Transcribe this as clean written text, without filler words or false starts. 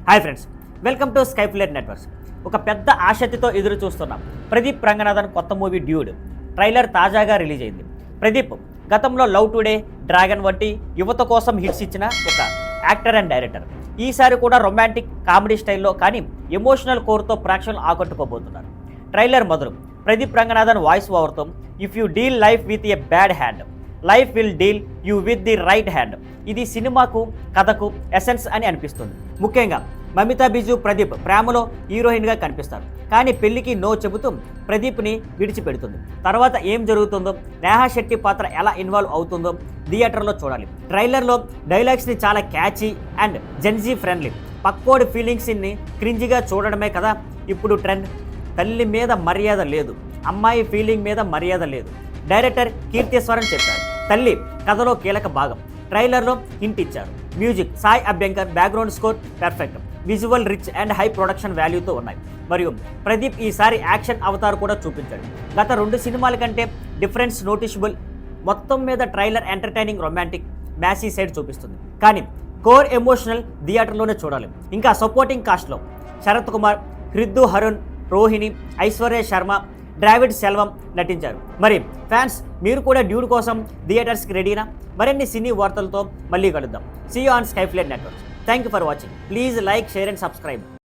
Hi friends, welcome to Skyflare Networks. ఒక పెద్ద ఆసక్తితో ఎదురు చూస్తున్నాం ప్రదీప్ రంగనాథన్ కొత్త మూవీ డ్యూడ్ ట్రైలర్ తాజాగా రిలీజ్ అయింది. ప్రదీప్ గతంలో లవ్ టుడే, డ్రాగన్ వంటి యువత కోసం హిట్స్ ఇచ్చిన ఒక యాక్టర్ అండ్ డైరెక్టర్. ఈసారి కూడా రొమాంటిక్ కామెడీ స్టైల్లో కానీ ఎమోషనల్ కోర్తో ప్రేక్షకులు ఆకట్టుకోబోతున్నారు. ట్రైలర్ మొదలు ప్రదీప్ రంగనాథన్ వాయిస్ ఓవర్తో if you deal life with a bad hand, life will deal you with the right hand. ఇది సినిమాకు కథకు ఎసెన్స్ అని అనిపిస్తుంది. ముఖ్యంగా మమితా బిజు ప్రదీప్ ప్రేమలో హీరోయిన్గా కనిపిస్తారు, కానీ పెళ్లికి నో చెబుతూ ప్రదీప్ని విడిచిపెడుతుంది. తర్వాత ఏం జరుగుతుందో, నేహా శెట్టి పాత్ర ఎలా ఇన్వాల్వ్ అవుతుందో థియేటర్లో చూడాలి. ట్రైలర్లో డైలాగ్స్ని చాలా క్యాచీ అండ్ జెన్జీ ఫ్రెండ్లీ, పక్కోడి ఫీలింగ్స్ని క్రింజిగా చూడడమే కదా ఇప్పుడు ట్రెండ్. తల్లి మీద మర్యాద లేదు, అమ్మాయి ఫీలింగ్ మీద మర్యాద లేదు. డైరెక్టర్ కీర్తేశ్వరన్ చెప్పారు. తల్లి కథలో కీలక భాగం. ట్రైలర్లో హింట్ ఇచ్చారు. Music Sai Abhyankar, background score perfect, visual rich and high production వాల్యూతో ఉన్నాయి. మరియు ప్రదీప్ ఈసారి యాక్షన్ అవతార్ కూడా చూపించాడు. గత 2 సినిమాల కంటే డిఫరెన్స్ నోటిషబుల్. మొత్తం మీద trailer entertaining, romantic, Massie side చూపిస్తుంది, కానీ కోర్ ఎమోషనల్ థియేటర్లోనే చూడాలి. ఇంకా సపోర్టింగ్ కాస్ట్లో శరత్ కుమార్, హృద్దు హరుణ్, రోహిణి, ఐశ్వర్య శర్మ, డ్రావిడ్ సెల్వం నటించారు. మరి ఫ్యాన్స్, మీరు కూడా డ్యూడ్ కోసం థియేటర్స్కి రెడీనా? మరిన్ని సినీ వార్తలతో మళ్ళీ కలుద్దాం. See you on Skyflare Networks. Thank you for watching. Please like, share and subscribe.